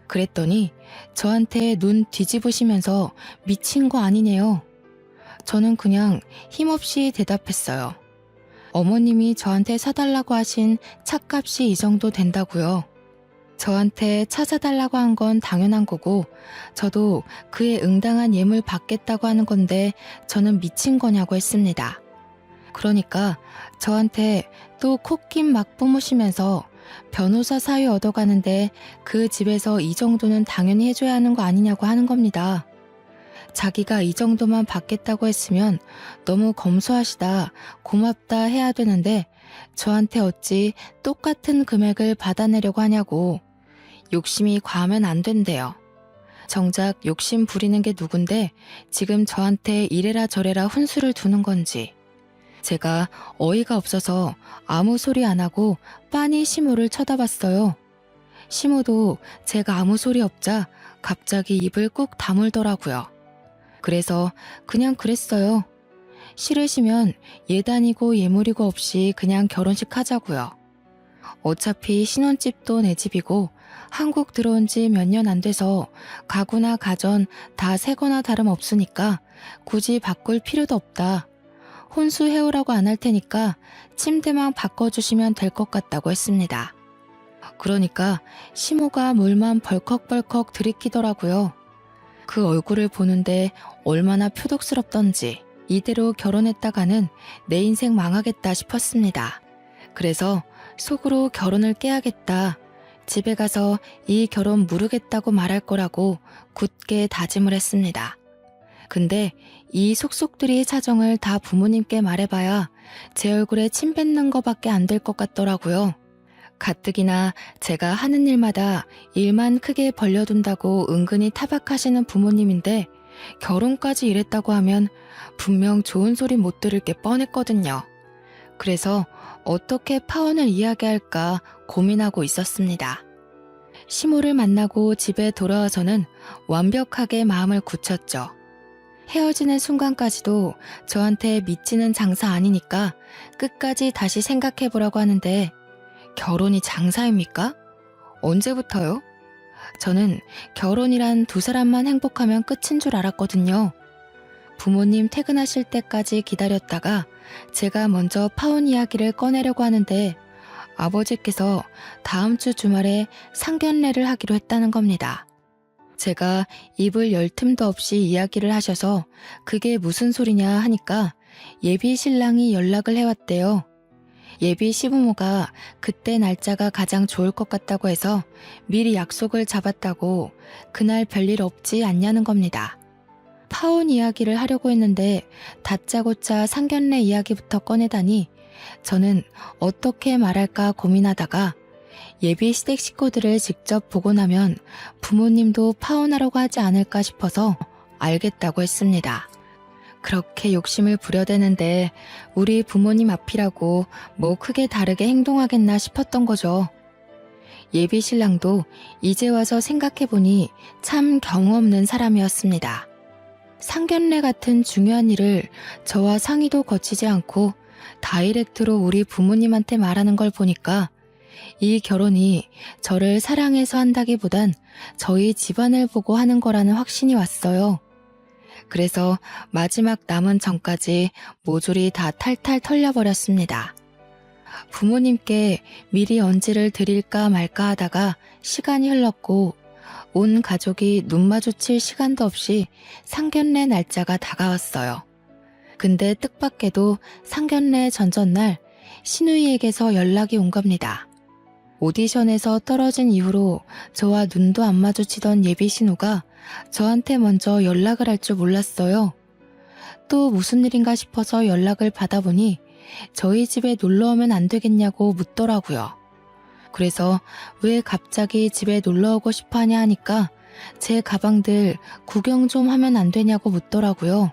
그랬더니 저한테 눈 뒤집으시면서 미친 거 아니네요. 저는 그냥 힘없이 대답했어요. 어머님이 저한테 사달라고 하신 차값이 이 정도 된다고요. 저한테 차 사달라고 한 건 당연한 거고 저도 그에 응당한 예물 받겠다고 하는 건데 저는 미친 거냐고 했습니다. 그러니까 저한테 또 콧김 막 뿜으시면서 변호사 사위 얻어가는데 그 집에서 이 정도는 당연히 해줘야 하는 거 아니냐고 하는 겁니다. 자기가 이 정도만 받겠다고 했으면 너무 검소하시다, 고맙다 해야 되는데 저한테 어찌 똑같은 금액을 받아내려고 하냐고. 욕심이 과하면 안 된대요. 정작 욕심 부리는 게 누군데 지금 저한테 이래라 저래라 훈수를 두는 건지. 제가 어이가 없어서 아무 소리 안 하고 빤히 시모를 쳐다봤어요. 시모도 제가 아무 소리 없자 갑자기 입을 꾹 다물더라고요. 그래서 그냥 그랬어요. 싫으시면 예단이고 예물이고 없이 그냥 결혼식 하자고요. 어차피 신혼집도 내 집이고 한국 들어온 지 몇 년 안 돼서 가구나 가전 다 새거나 다름없으니까 굳이 바꿀 필요도 없다. 혼수 해오라고 안 할 테니까 침대만 바꿔주시면 될 것 같다고 했습니다. 그러니까 시모가 물만 벌컥벌컥 들이키더라고요. 그 얼굴을 보는데 얼마나 표독스럽던지 이대로 결혼했다가는 내 인생 망하겠다 싶었습니다. 그래서 속으로 결혼을 깨야겠다. 집에 가서 이 결혼 무르겠다고 말할 거라고 굳게 다짐을 했습니다. 근데 이 속속들이 사정을 다 부모님께 말해봐야 제 얼굴에 침 뱉는 거밖에 안 될 것 같더라고요. 가뜩이나 제가 하는 일마다 일만 크게 벌려둔다고 은근히 타박하시는 부모님인데 결혼까지 이랬다고 하면 분명 좋은 소리 못 들을 게 뻔했거든요. 그래서 어떻게 파혼을 이야기할까 고민하고 있었습니다. 시모를 만나고 집에 돌아와서는 완벽하게 마음을 굳혔죠. 헤어지는 순간까지도 저한테 미치는 장사 아니니까 끝까지 다시 생각해보라고 하는데 결혼이 장사입니까? 언제부터요? 저는 결혼이란 두 사람만 행복하면 끝인 줄 알았거든요. 부모님 퇴근하실 때까지 기다렸다가 제가 먼저 파혼 이야기를 꺼내려고 하는데 아버지께서 다음 주 주말에 상견례를 하기로 했다는 겁니다. 제가 입을 열 틈도 없이 이야기를 하셔서 그게 무슨 소리냐 하니까 예비 신랑이 연락을 해왔대요. 예비 시부모가 그때 날짜가 가장 좋을 것 같다고 해서 미리 약속을 잡았다고 그날 별일 없지 않냐는 겁니다. 파혼 이야기를 하려고 했는데 다짜고짜 상견례 이야기부터 꺼내다니 저는 어떻게 말할까 고민하다가 예비 시댁 식구들을 직접 보고 나면 부모님도 파혼하려고 하지 않을까 싶어서 알겠다고 했습니다. 그렇게 욕심을 부려대는데 우리 부모님 앞이라고 뭐 크게 다르게 행동하겠나 싶었던 거죠. 예비 신랑도 이제 와서 생각해보니 참 경우 없는 사람이었습니다. 상견례 같은 중요한 일을 저와 상의도 거치지 않고 다이렉트로 우리 부모님한테 말하는 걸 보니까 이 결혼이 저를 사랑해서 한다기보단 저희 집안을 보고 하는 거라는 확신이 왔어요. 그래서 마지막 남은 전까지 모조리 다 탈탈 털려버렸습니다. 부모님께 미리 언지를 드릴까 말까 하다가 시간이 흘렀고 온 가족이 눈 마주칠 시간도 없이 상견례 날짜가 다가왔어요. 근데 뜻밖에도 상견례 전전날 시누이에게서 연락이 온 겁니다. 오디션에서 떨어진 이후로 저와 눈도 안 마주치던 예비 신우가 저한테 먼저 연락을 할 줄 몰랐어요. 또 무슨 일인가 싶어서 연락을 받아보니 저희 집에 놀러 오면 안 되겠냐고 묻더라고요. 그래서 왜 갑자기 집에 놀러 오고 싶어 하냐 하니까 제 가방들 구경 좀 하면 안 되냐고 묻더라고요.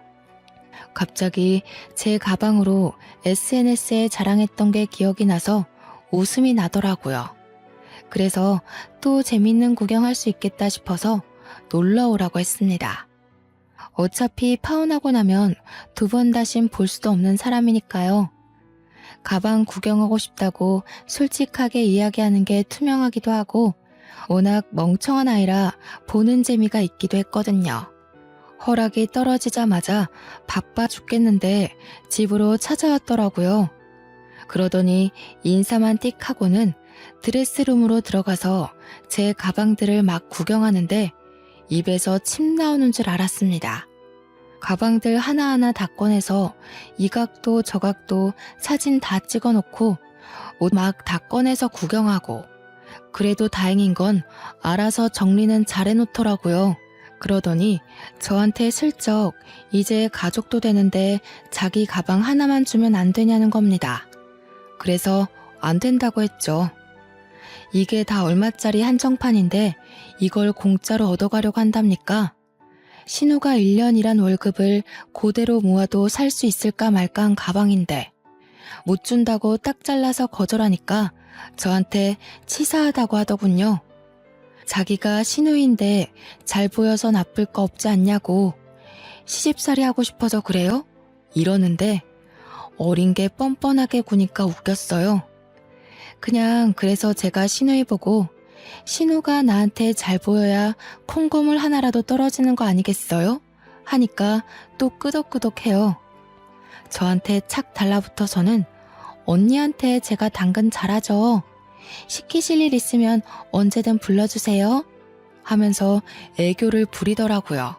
갑자기 제 가방으로 SNS에 자랑했던 게 기억이 나서 웃음이 나더라고요. 그래서 또 재밌는 구경할 수 있겠다 싶어서 놀러 오라고 했습니다. 어차피 파혼하고 나면 두 번 다신 볼 수도 없는 사람이니까요. 가방 구경하고 싶다고 솔직하게 이야기하는 게 투명하기도 하고 워낙 멍청한 아이라 보는 재미가 있기도 했거든요. 허락이 떨어지자마자 바빠 죽겠는데 집으로 찾아왔더라고요. 그러더니 인사만 띡 하고는 드레스룸으로 들어가서 제 가방들을 막 구경하는데 입에서 침 나오는 줄 알았습니다. 가방들 하나하나 다 꺼내서 이 각도 저 각도 사진 다 찍어놓고 옷 막 다 꺼내서 구경하고, 그래도 다행인 건 알아서 정리는 잘 해놓더라고요. 그러더니 저한테 슬쩍 이제 가족도 되는데 자기 가방 하나만 주면 안 되냐는 겁니다. 그래서 안 된다고 했죠. 이게 다 얼마짜리 한정판인데 이걸 공짜로 얻어가려고 한답니까? 신우가 1년 일한 월급을 그대로 모아도 살 수 있을까 말까 한 가방인데 못 준다고 딱 잘라서 거절하니까 저한테 치사하다고 하더군요. 자기가 신우인데 잘 보여서 나쁠 거 없지 않냐고, 시집살이 하고 싶어서 그래요? 이러는데 어린 게 뻔뻔하게 구니까 웃겼어요. 그냥 그래서 제가 신우이 보고 신우가 나한테 잘 보여야 콩고물 하나라도 떨어지는 거 아니겠어요? 하니까 또 끄덕끄덕해요. 저한테 착 달라붙어서는 언니한테 제가 당근 잘하죠. 시키실 일 있으면 언제든 불러주세요. 하면서 애교를 부리더라고요.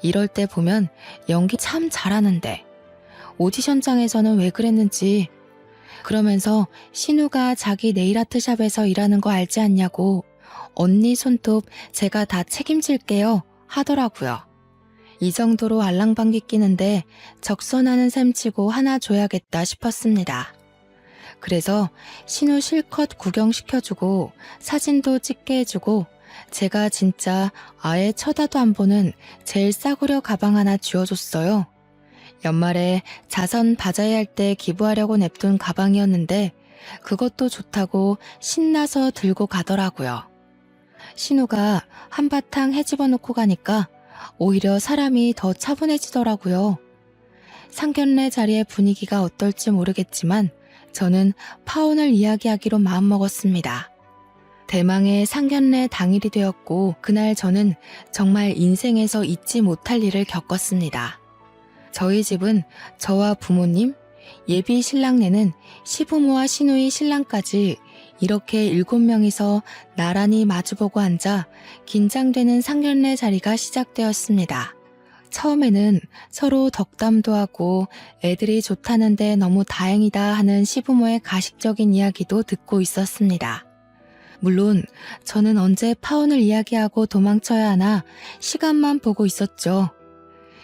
이럴 때 보면 연기 참 잘하는데 오디션장에서는 왜 그랬는지, 그러면서 신우가 자기 네일아트샵에서 일하는 거 알지 않냐고 언니 손톱 제가 다 책임질게요 하더라고요. 이 정도로 알랑방귀 끼는데 적선하는 셈 치고 하나 줘야겠다 싶었습니다. 그래서 신우 실컷 구경시켜주고 사진도 찍게 해주고 제가 진짜 아예 쳐다도 안 보는 제일 싸구려 가방 하나 쥐어줬어요. 연말에 자선 바자회 할 때 기부하려고 냅둔 가방이었는데 그것도 좋다고 신나서 들고 가더라고요. 신우가 한바탕 헤집어 놓고 가니까 오히려 사람이 더 차분해지더라고요. 상견례 자리의 분위기가 어떨지 모르겠지만 저는 파혼을 이야기하기로 마음먹었습니다. 대망의 상견례 당일이 되었고 그날 저는 정말 인생에서 잊지 못할 일을 겪었습니다. 저희 집은 저와 부모님, 예비 신랑네는 시부모와 시누이 신랑까지 이렇게 7명이서 나란히 마주보고 앉아 긴장되는 상견례 자리가 시작되었습니다. 처음에는 서로 덕담도 하고 애들이 좋다는데 너무 다행이다 하는 시부모의 가식적인 이야기도 듣고 있었습니다. 물론 저는 언제 파혼을 이야기하고 도망쳐야 하나 시간만 보고 있었죠.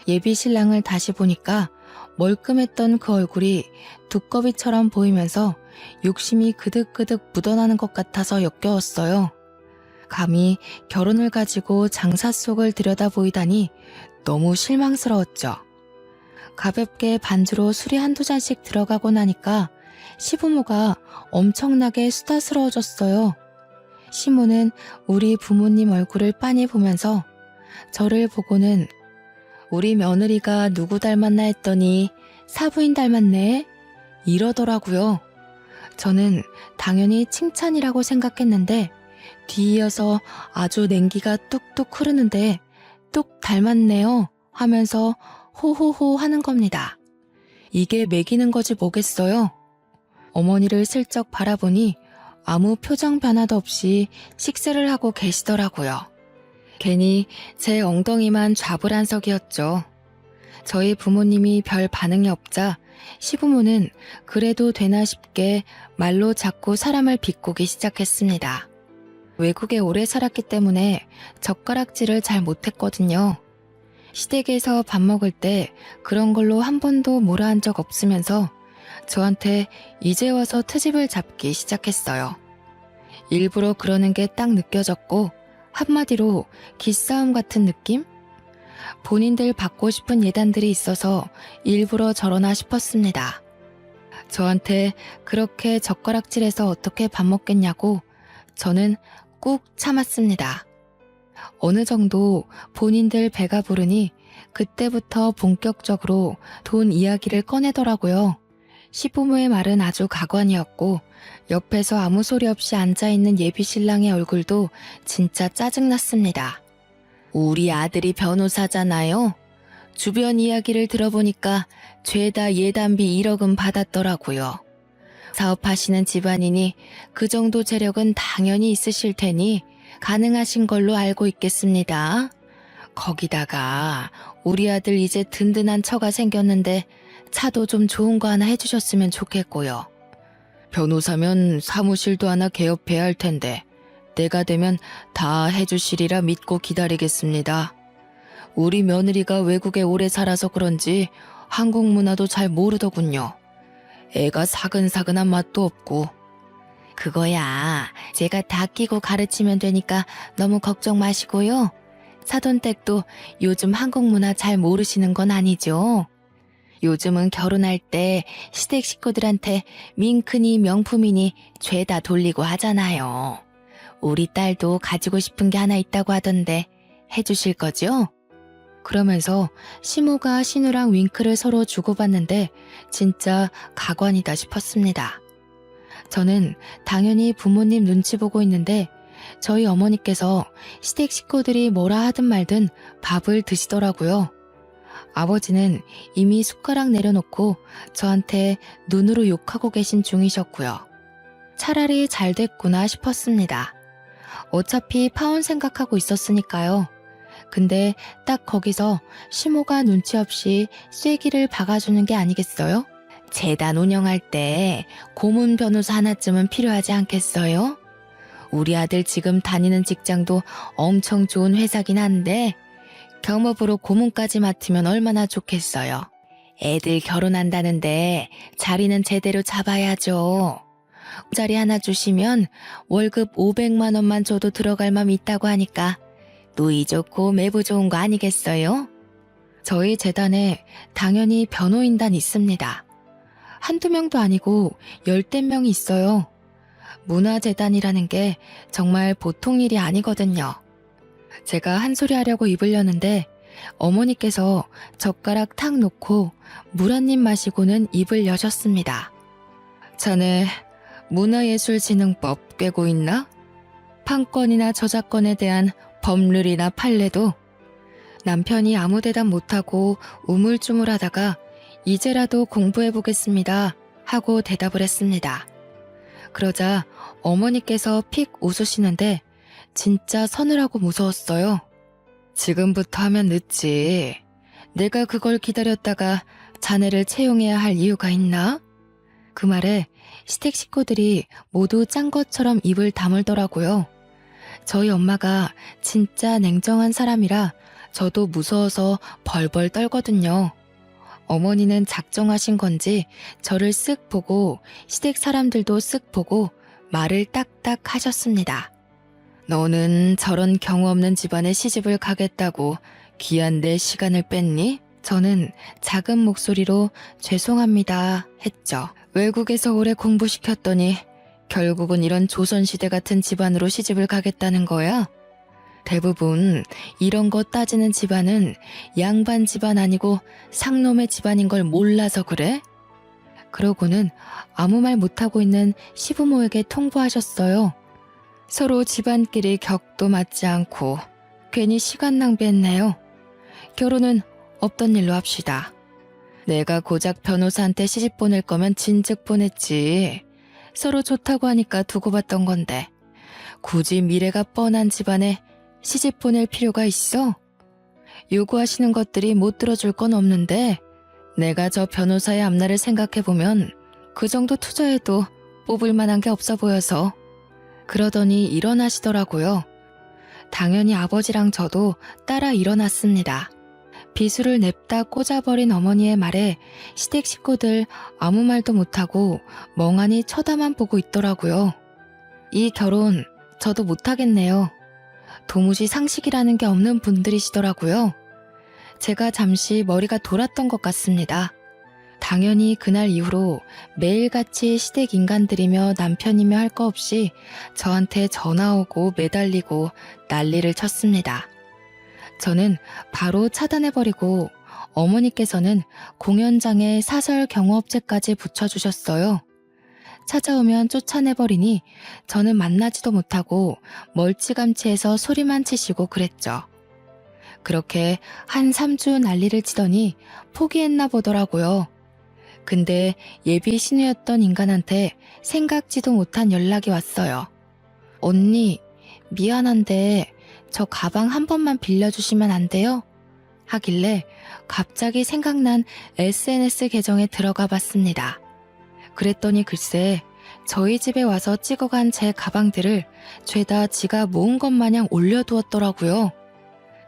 예비 신랑을 다시 보니까 멀끔했던 그 얼굴이 두꺼비처럼 보이면서 욕심이 그득그득 묻어나는 것 같아서 역겨웠어요. 감히 결혼을 가지고 장사 속을 들여다보이다니 너무 실망스러웠죠. 가볍게 반주로 술이 한두 잔씩 들어가고 나니까 시부모가 엄청나게 수다스러워졌어요. 시모는 우리 부모님 얼굴을 빤히 보면서 저를 보고는 우리 며느리가 누구 닮았나 했더니 사부인 닮았네 이러더라고요. 저는 당연히 칭찬이라고 생각했는데 뒤이어서 아주 냉기가 뚝뚝 흐르는데 뚝 닮았네요 하면서 호호호 하는 겁니다. 이게 매기는 거지 뭐겠어요. 어머니를 슬쩍 바라보니 아무 표정 변화도 없이 식사를 하고 계시더라고요. 괜히 제 엉덩이만 좌불안석이었죠. 저희 부모님이 별 반응이 없자 시부모는 그래도 되나 싶게 말로 자꾸 사람을 비꼬기 시작했습니다. 외국에 오래 살았기 때문에 젓가락질을 잘 못했거든요. 시댁에서 밥 먹을 때 그런 걸로 한 번도 뭐라 한 적 없으면서 저한테 이제 와서 트집을 잡기 시작했어요. 일부러 그러는 게 딱 느껴졌고 한마디로 기싸움 같은 느낌? 본인들 받고 싶은 예단들이 있어서 일부러 저러나 싶었습니다. 저한테 그렇게 젓가락질해서 어떻게 밥 먹겠냐고 저는 꾹 참았습니다. 어느 정도 본인들 배가 부르니 그때부터 본격적으로 돈 이야기를 꺼내더라고요. 시부모의 말은 아주 가관이었고 옆에서 아무 소리 없이 앉아있는 예비 신랑의 얼굴도 진짜 짜증났습니다. 우리 아들이 변호사잖아요. 주변 이야기를 들어보니까 죄다 예단비 1억은 받았더라고요. 사업하시는 집안이니 그 정도 재력은 당연히 있으실 테니 가능하신 걸로 알고 있겠습니다. 거기다가 우리 아들 이제 든든한 처가 생겼는데 차도 좀 좋은 거 하나 해주셨으면 좋겠고요. 변호사면 사무실도 하나 개업해야 할 텐데 때가 되면 다 해주시리라 믿고 기다리겠습니다. 우리 며느리가 외국에 오래 살아서 그런지 한국 문화도 잘 모르더군요. 애가 사근사근한 맛도 없고. 그거야 제가 다 끼고 가르치면 되니까 너무 걱정 마시고요. 사돈댁도 요즘 한국 문화 잘 모르시는 건 아니죠? 요즘은 결혼할 때 시댁 식구들한테 민크니 명품이니 죄다 돌리고 하잖아요. 우리 딸도 가지고 싶은 게 하나 있다고 하던데 해주실 거죠? 그러면서 시모가 신우랑 윙크를 서로 주고받는데 진짜 가관이다 싶었습니다. 저는 당연히 부모님 눈치 보고 있는데 저희 어머니께서 시댁 식구들이 뭐라 하든 말든 밥을 드시더라고요. 아버지는 이미 숟가락 내려놓고 저한테 눈으로 욕하고 계신 중이셨고요. 차라리 잘 됐구나 싶었습니다. 어차피 파혼 생각하고 있었으니까요. 근데 딱 거기서 시모가 눈치 없이 쐐기를 박아주는 게 아니겠어요? 재단 운영할 때 고문 변호사 하나쯤은 필요하지 않겠어요? 우리 아들 지금 다니는 직장도 엄청 좋은 회사긴 한데 겸업으로 고문까지 맡으면 얼마나 좋겠어요. 애들 결혼한다는데 자리는 제대로 잡아야죠. 자리 하나 주시면 월급 500만 원만 줘도 들어갈 맘 있다고 하니까 노이 좋고 매부 좋은 거 아니겠어요? 저희 재단에 당연히 변호인단 있습니다. 한두 명도 아니고 10대 명이 있어요. 문화재단이라는 게 정말 보통 일이 아니거든요. 제가 한 소리 하려고 입을 여는데 어머니께서 젓가락 탁 놓고 물 한 입 마시고는 입을 여셨습니다. 자네 문화예술진흥법 꿰고 있나? 판권이나 저작권에 대한 법률이나 판례도. 남편이 아무 대답 못하고 우물쭈물하다가 이제라도 공부해보겠습니다 하고 대답을 했습니다. 그러자 어머니께서 픽 웃으시는데 진짜 서늘하고 무서웠어요. 지금부터 하면 늦지. 내가 그걸 기다렸다가 자네를 채용해야 할 이유가 있나? 그 말에 시댁 식구들이 모두 짠 것처럼 입을 다물더라고요. 저희 엄마가 진짜 냉정한 사람이라 저도 무서워서 벌벌 떨거든요. 어머니는 작정하신 건지 저를 쓱 보고 시댁 사람들도 쓱 보고 말을 딱딱 하셨습니다. 너는 저런 경우 없는 집안에 시집을 가겠다고 귀한 내 시간을 뺐니? 저는 작은 목소리로 죄송합니다 했죠. 외국에서 오래 공부시켰더니 결국은 이런 조선시대 같은 집안으로 시집을 가겠다는 거야? 대부분 이런 거 따지는 집안은 양반 집안 아니고 상놈의 집안인 걸 몰라서 그래? 그러고는 아무 말 못하고 있는 시부모에게 통보하셨어요. 서로 집안끼리 격도 맞지 않고 괜히 시간 낭비했네요. 결혼은 없던 일로 합시다. 내가 고작 변호사한테 시집 보낼 거면 진즉 보냈지. 서로 좋다고 하니까 두고 봤던 건데 굳이 미래가 뻔한 집안에 시집 보낼 필요가 있어? 요구하시는 것들이 못 들어줄 건 없는데 내가 저 변호사의 앞날을 생각해보면 그 정도 투자해도 뽑을 만한 게 없어 보여서. 그러더니 일어나시더라고요. 당연히 아버지랑 저도 따라 일어났습니다. 비수를 냅다 꽂아버린 어머니의 말에 시댁 식구들 아무 말도 못하고 멍하니 쳐다만 보고 있더라고요. 이 결혼 저도 못하겠네요. 도무지 상식이라는 게 없는 분들이시더라고요. 제가 잠시 머리가 돌았던 것 같습니다. 당연히 그날 이후로 매일같이 시댁 인간들이며 남편이며 할 거 없이 저한테 전화 오고 매달리고 난리를 쳤습니다. 저는 바로 차단해버리고 어머니께서는 공연장에 사설 경호업체까지 붙여주셨어요. 찾아오면 쫓아내버리니 저는 만나지도 못하고 멀찌감치해서 소리만 치시고 그랬죠. 그렇게 한 3주 난리를 치더니 포기했나 보더라고요. 근데 예비 신우였던 인간한테 생각지도 못한 연락이 왔어요. 언니, 미안한데 저 가방 한 번만 빌려주시면 안 돼요? 하길래 갑자기 생각난 SNS 계정에 들어가 봤습니다. 그랬더니 글쎄 저희 집에 와서 찍어간 제 가방들을 죄다 지가 모은 것 마냥 올려두었더라고요.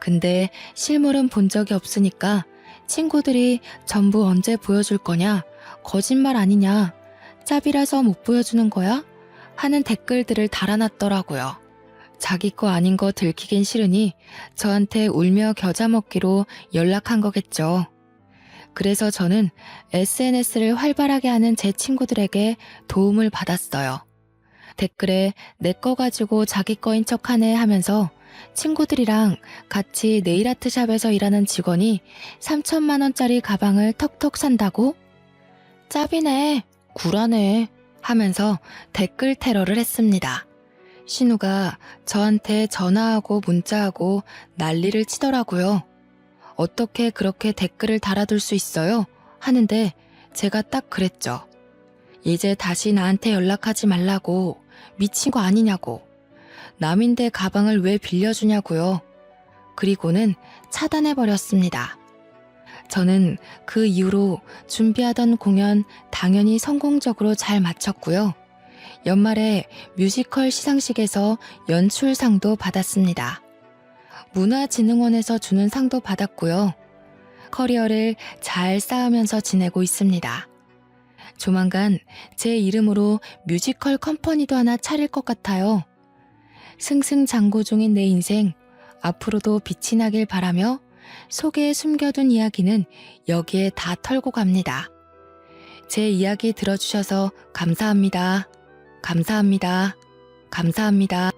근데 실물은 본 적이 없으니까 친구들이 전부 언제 보여줄 거냐, 거짓말 아니냐, 짭이라서 못 보여주는 거야? 하는 댓글들을 달아놨더라고요. 자기 거 아닌 거 들키긴 싫으니 저한테 울며 겨자 먹기로 연락한 거겠죠. 그래서 저는 SNS를 활발하게 하는 제 친구들에게 도움을 받았어요. 댓글에 내 거 가지고 자기 거인 척하네 하면서 친구들이랑 같이 네일아트 샵에서 일하는 직원이 3천만 원짜리 가방을 턱턱 산다고? 짭이네, 구라네 하면서 댓글 테러를 했습니다. 신우가 저한테 전화하고 문자하고 난리를 치더라고요. 어떻게 그렇게 댓글을 달아둘 수 있어요? 하는데 제가 딱 그랬죠. 이제 다시 나한테 연락하지 말라고, 미친 거 아니냐고, 남인데 가방을 왜 빌려주냐고요. 그리고는 차단해버렸습니다. 저는 그 이후로 준비하던 공연 당연히 성공적으로 잘 마쳤고요. 연말에 뮤지컬 시상식에서 연출상도 받았습니다. 문화진흥원에서 주는 상도 받았고요. 커리어를 잘 쌓으면서 지내고 있습니다. 조만간 제 이름으로 뮤지컬 컴퍼니도 하나 차릴 것 같아요. 승승장구 중인 내 인생, 앞으로도 빛이 나길 바라며 속에 숨겨둔 이야기는 여기에 다 털고 갑니다. 제 이야기 들어주셔서 감사합니다. 감사합니다. 감사합니다.